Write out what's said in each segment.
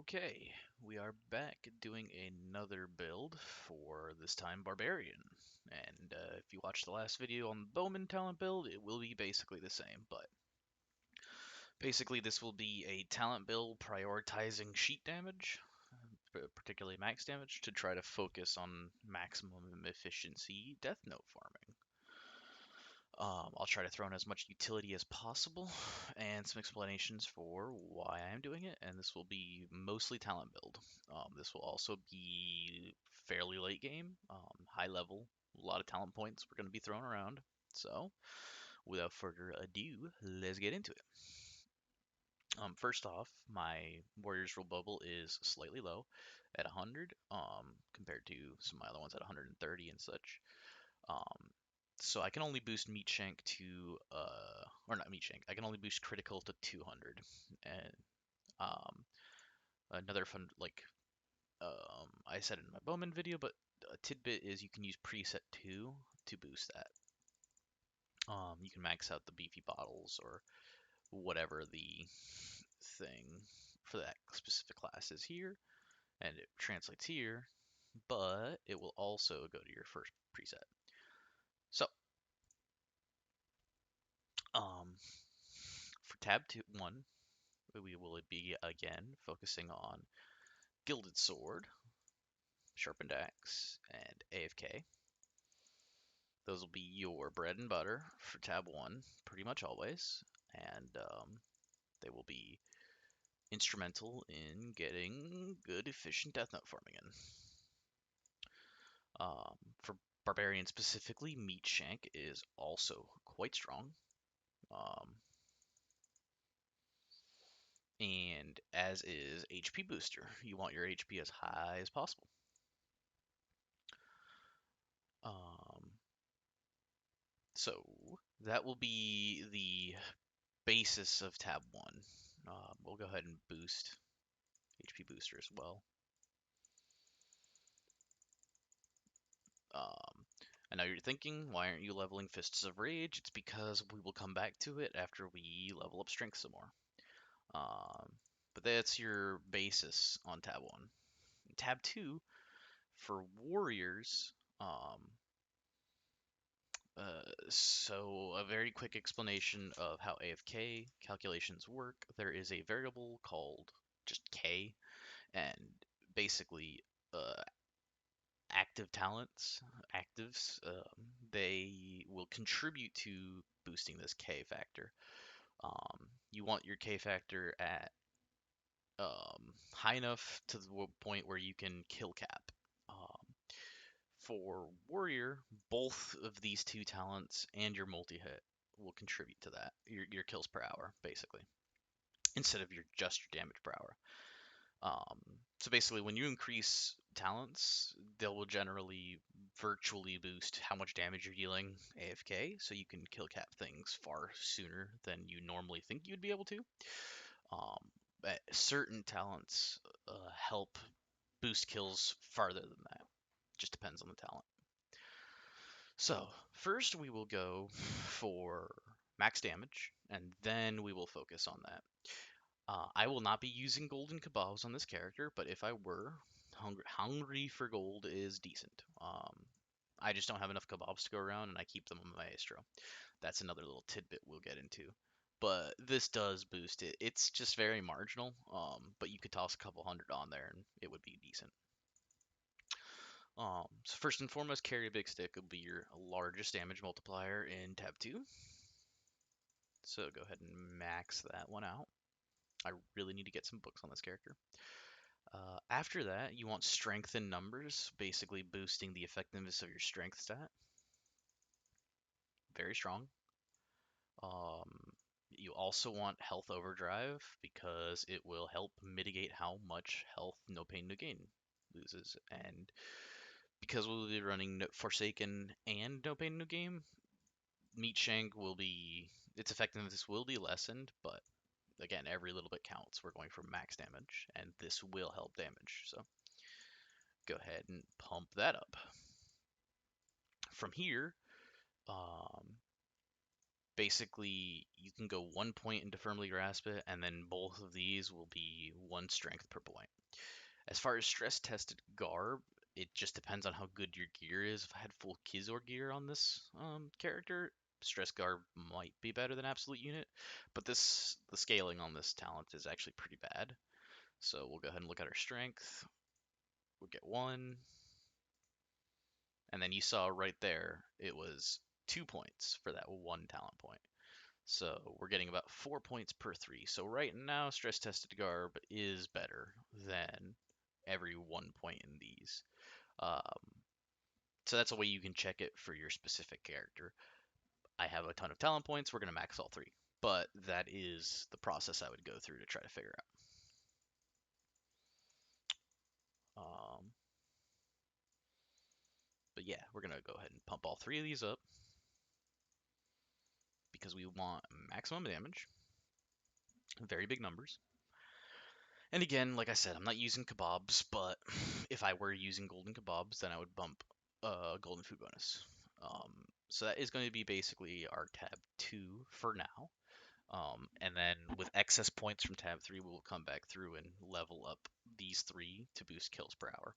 Okay, we are back doing another build for this time Barbarian. And if you watched the last video on the Bowman talent build, it will be basically the same. But basically, this will be a talent build prioritizing sheet damage, particularly max damage, to try to focus on maximum efficiency Death Note farming. I'll try to throw in as much utility as possible and some explanations for why I'm doing it, and this will be mostly talent build. This will also be fairly late game, high level, a lot of talent points we're going to be throwing around. So, without further ado, let's get into it. First off, my Warriors Rule Bubble is slightly low at 100, compared to some of my other ones at 130 and such. Um, so I can only boost Meat Shank to, or not Meat Shank, I can only boost critical to 200. And um, another fun, I said in my Bowman video, but a tidbit is you can use preset 2 to boost that. You can max out the beefy bottles or whatever the thing for that specific class is here, and it translates here, but it will also go to your first preset. So, um, for tab 1, we will be again focusing on Gilded Sword, Sharpened Axe, and AFK. Those will be your bread and butter for tab 1, pretty much always, and they will be instrumental in getting good, efficient Death Note farming in. For Barbarian specifically, Meat Shank is also quite strong. Um, and as is HP Booster. You want your HP as high as possible. Um, so that will be the basis of tab 1. We'll go ahead and boost HP Booster as well. Um, I know you're thinking, why aren't you leveling Fists of Rage? It's because we will come back to it after we level up Strength some more. But that's your basis on tab 1. Tab 2, for Warriors, so a very quick explanation of how AFK calculations work. There is a variable called just K, and basically active talents, actives, they will contribute to boosting this K factor. You want your K factor at high enough to the point where you can kill cap. For Warrior, both of these two talents and your multi-hit will contribute to that. Your kills per hour, basically, instead of just your damage per hour. Um, so basically, when you increase talents, they will generally virtually boost how much damage you're dealing AFK, so you can kill cap things far sooner than you normally think you'd be able to. Certain talents help boost kills farther than that. Just depends on the talent. So, first we will go for max damage, and then we will focus on that. I will not be using golden kebabs on this character, but if I were, hungry for gold is decent. I just don't have enough kebabs to go around, and I keep them on Maestro. That's another little tidbit we'll get into. But this does boost it. It's just very marginal, but you could toss a couple hundred on there, and it would be decent. So first and foremost, carry a big stick will be your largest damage multiplier in tab 2. So go ahead and max that one out. I really need to get some books on this character. After that, you want strength in numbers, basically boosting the effectiveness of your strength stat. Very strong. You also want health overdrive because it will help mitigate how much health No Pain No Gain loses. And because we'll be running Forsaken and No Pain No Gain, Meat Shank will be, its effectiveness will be lessened, but again, every little bit counts. We're going for max damage, and this will help damage. So go ahead and pump that up. From here, um, Basically, you can go 1 point into Firmly Grasp It, and then both of these will be 1 strength per point. As far as stress tested garb, it just depends on how good your gear is. If I had full Kizor gear on this character, stress garb might be better than absolute unit, but the scaling on this talent is actually pretty bad. So we'll go ahead and look at our strength. We'll get 1, and then you saw right there it was 2 points for that 1 talent point. So we're getting about 4 points per 3. So right now, stress tested garb is better than every 1 point in these. Um, so that's a way you can check it for your specific character. I have a ton of talent points. We're going to max all 3. But that is the process I would go through to try to figure out. But yeah, we're going to go ahead and pump all 3 of these up because we want maximum damage, very big numbers. And again, like I said, I'm not using kebabs, but if I were using golden kebabs, then I would bump golden food bonus. So that is going to be basically our tab 2 for now. And then with excess points from tab 3, we'll come back through and level up these 3 to boost kills per hour.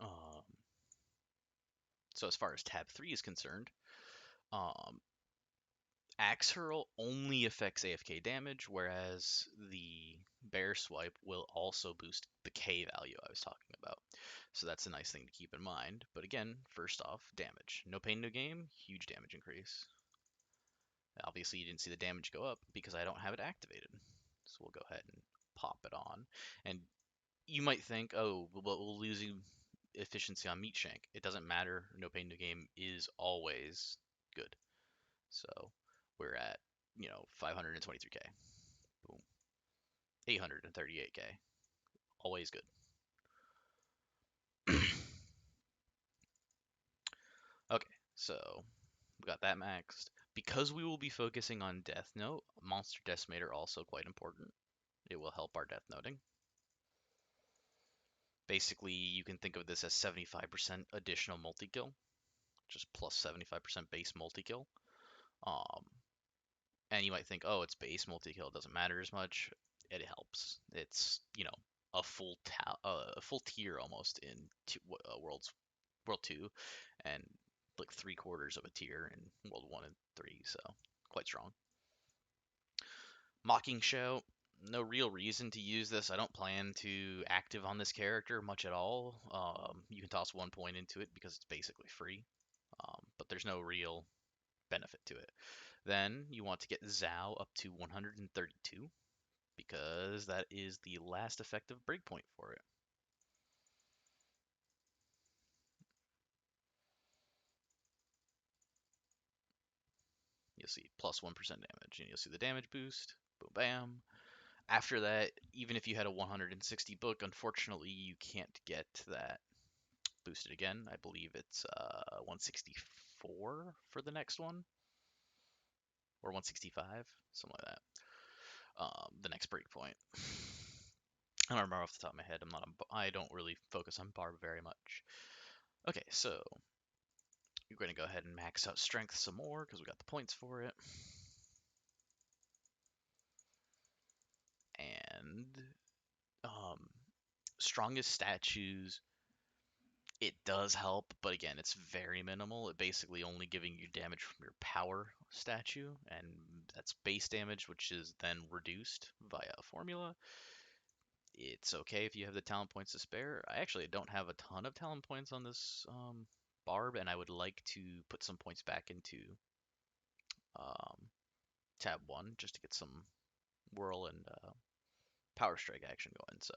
Um, so as far as tab 3 is concerned, um, Axe Hurl only affects AFK damage, whereas the Bear Swipe will also boost the K value I was talking about. So that's a nice thing to keep in mind. But again, first off, damage. No pain, no game, huge damage increase. Obviously, you didn't see the damage go up because I don't have it activated. So we'll go ahead and pop it on. And you might think, oh, well, we're losing efficiency on Meat Shank. It doesn't matter. No pain, no game is always good. So we're at, 523k. Boom. 838k. Always good. Okay, so we got that maxed. Because we will be focusing on Death Note, Monster Decimator also quite important. It will help our Death Noting. Basically, you can think of this as 75% additional multi-kill, just plus 75% base multi-kill. Um, and you might think, oh, it's base multi-kill, it doesn't matter as much. It helps. It's, a full tier almost in World 2, and like 3/4 of a tier in World 1 and 3, so quite strong. Mocking Show, no real reason to use this. I don't plan to active on this character much at all. You can toss 1 point into it because it's basically free, but there's no real benefit to it. Then you want to get Zhao up to 132 because that is the last effective breakpoint for it. You'll see plus 1% damage, and you'll see the damage boost. Boom, bam. After that, even if you had a 160 book, unfortunately, you can't get that boosted again. I believe it's 164 for the next one, or 165, something like that. The next breakpoint. I don't remember off the top of my head. I don't really focus on Barb very much. Okay, so you're going to go ahead and max out strength some more because we got the points for it. And strongest statues, it does help, but again, it's very minimal. It basically only giving you damage from your power statue, and that's base damage, which is then reduced via a formula. It's okay if you have the talent points to spare. I actually don't have a ton of talent points on this Barb, and I would like to put some points back into um, tab 1 just to get some whirl and power strike action going. So,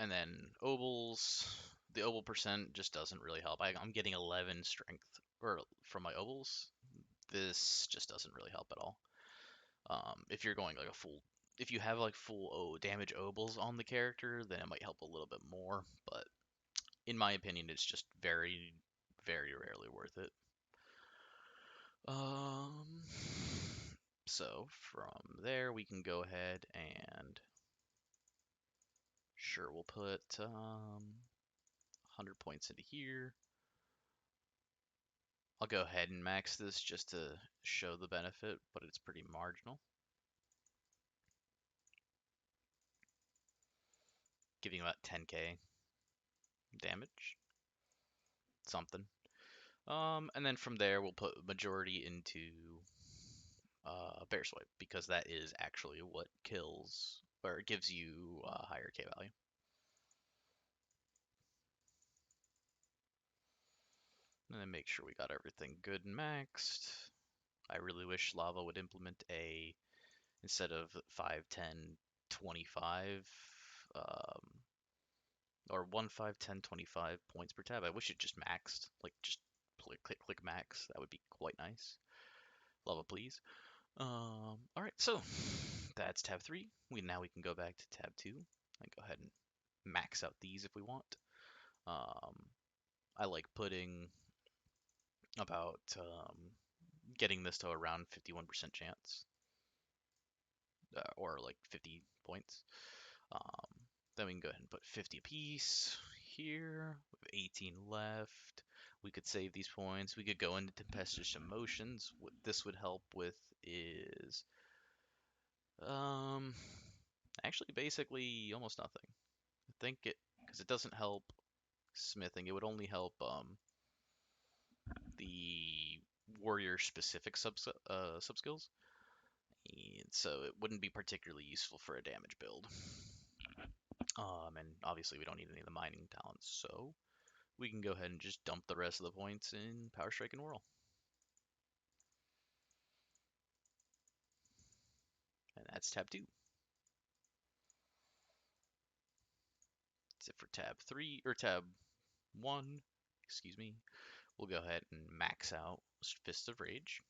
and then obols. The obol percent just doesn't really help. I'm getting 11 strength from my obols. This just doesn't really help at all. If you're going like if you have like full damage obols on the character, then it might help a little bit more. But in my opinion, it's just very, very rarely worth it. So from there, we can go ahead and sure, we'll put 100 points into here. I'll go ahead and max this just to show the benefit, but it's pretty marginal. Giving about 10k damage, something. And then from there we'll put majority into Bear Swipe because that is actually what kills or gives you a higher K value. And then make sure we got everything good and maxed. I really wish Lava would implement a, instead of 5, 10, 25, um, or 1, 5, 10, 25 points per tab. I wish it just maxed, like just click max. That would be quite nice. Lava, please. All right, so that's tab 3. We can go back to tab 2 and go ahead and max out these if we want. Um, I like putting about getting this to around 51% chance, or like 50 points. Um, then we can go ahead and put 50 apiece here. We have 18 left. We could save these points. We could go into tempestuous emotions. What this would help with is um, actually basically almost nothing. I think it, because it doesn't help smithing. It would only help the warrior specific sub skills, and so it wouldn't be particularly useful for a damage build. And obviously we don't need any of the mining talents, so we can go ahead and just dump the rest of the points in Power Strike and Whirl. And that's tab 2. That's it for tab 3, or tab 1, excuse me. We'll go ahead and max out Fist of Rage.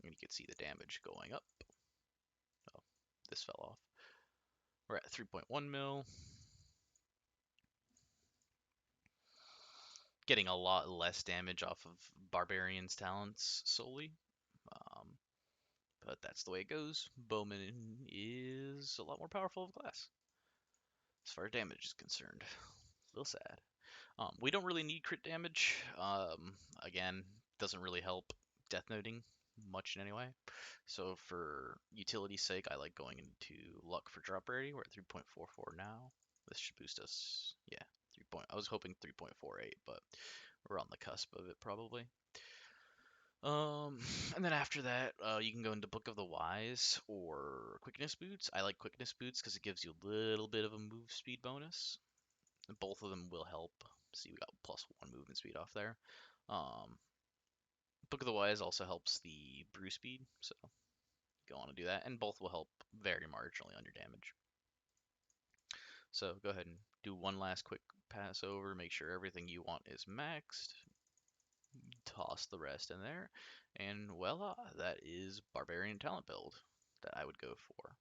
And you can see the damage going up. Oh, this fell off. We're at 3.1 mil. Getting a lot less damage off of Barbarian's talents solely. Um, but that's the way it goes. Bowman is a lot more powerful of class, as far as damage is concerned. A little sad. We don't really need crit damage. Again, doesn't really help death noting much in any way. So for utility's sake, I like going into luck for drop rarity. We're at 3.44 now. This should boost us. Yeah, 3. I was hoping 3.48, but we're on the cusp of it probably. And then after that, you can go into Book of the Wise or Quickness Boots. I like Quickness Boots because it gives you a little bit of a move speed bonus. And both of them will help. See, we got +1 movement speed off there. Book of the Wise also helps the brew speed, so go on to do that, and both will help very marginally on your damage. So go ahead and do one last quick pass over, make sure everything you want is maxed, toss the rest in there, and voila, that is Barbarian talent build that I would go for.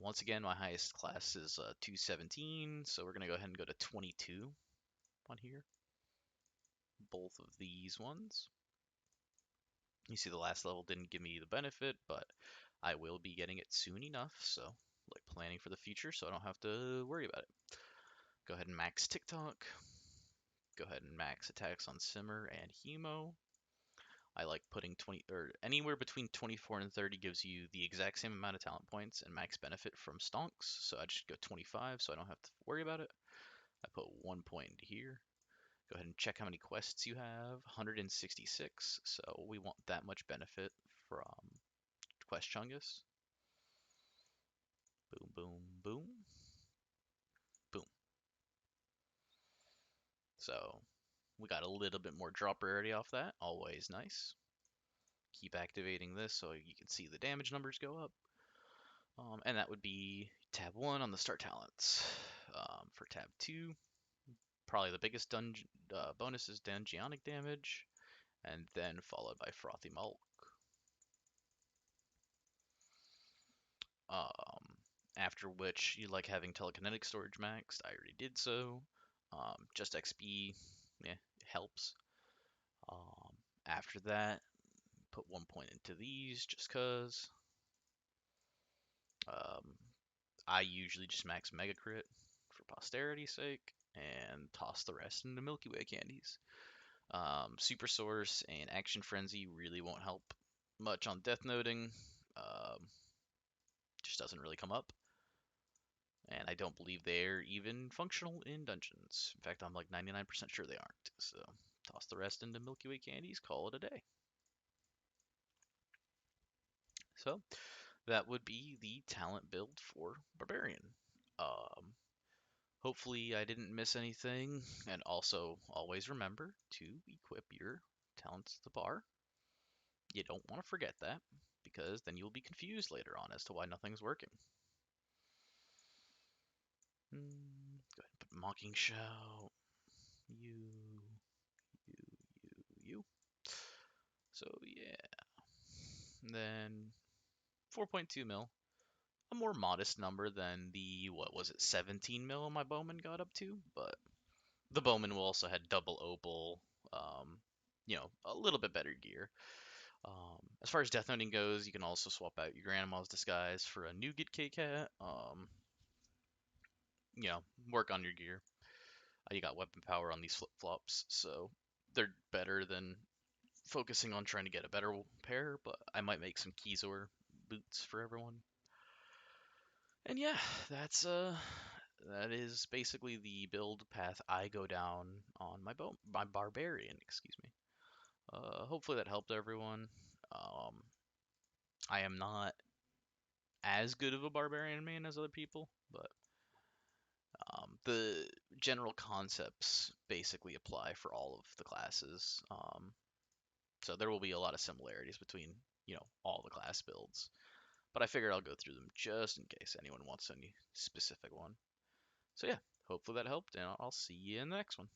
Once again, my highest class is 217, so we're going to go ahead and go to 22 on here. Both of these ones. You see the last level didn't give me the benefit, but I will be getting it soon enough, so like planning for the future so I don't have to worry about it. Go ahead and max TikTok. Go ahead and max attacks on Simmer and Hemo. I like putting 20 or anywhere between 24 and 30 gives you the exact same amount of talent points and max benefit from stonks. So I just go 25 so I don't have to worry about it. I put 1 point into here. Go ahead and check how many quests you have. 166. So we want that much benefit from Quest Chungus. Boom, boom, boom. Boom. So we got a little bit more drop rarity off that. Always nice. Keep activating this so you can see the damage numbers go up. And that would be tab 1 on the start talents. For tab 2, probably the biggest bonus is Dungeonic damage, and then followed by Frothy Mulk. After which you like having telekinetic storage maxed. I already did so. Just XP, yeah, it helps. After that, put 1 point into these just cause. I usually just max Mega Crit for posterity's sake, and toss the rest into Milky Way candies. Super Source and Action Frenzy really won't help much on Death Noting. Um, just doesn't really come up. And I don't believe they're even functional in dungeons. In fact, I'm like 99% sure they aren't. So toss the rest into Milky Way candies, call it a day. So that would be the talent build for Barbarian. Um, Hopefully I didn't miss anything, and also always remember to equip your talents to the bar. You don't want to forget that, because then you'll be confused later on as to why nothing's working. Go ahead and put Mocking Shout. You, you. So yeah. Then 4.2 mil. A more modest number than the, what was it, 17 mil my bowman got up to, but the bowman will also had double opal, a little bit better gear. As far as death hunting goes, you can also swap out your grandma's disguise for a nougat K cat. You know, work on your gear. You got weapon power on these flip flops, so they're better than focusing on trying to get a better pair. But I might make some Keyzor boots for everyone. And yeah, that is basically the build path I go down on my barbarian, excuse me. Hopefully that helped everyone. Um, I am not as good of a barbarian main as other people, but the general concepts basically apply for all of the classes. So there will be a lot of similarities between all the class builds. But I figured I'll go through them just in case anyone wants any specific one. So yeah, hopefully that helped, and I'll see you in the next one.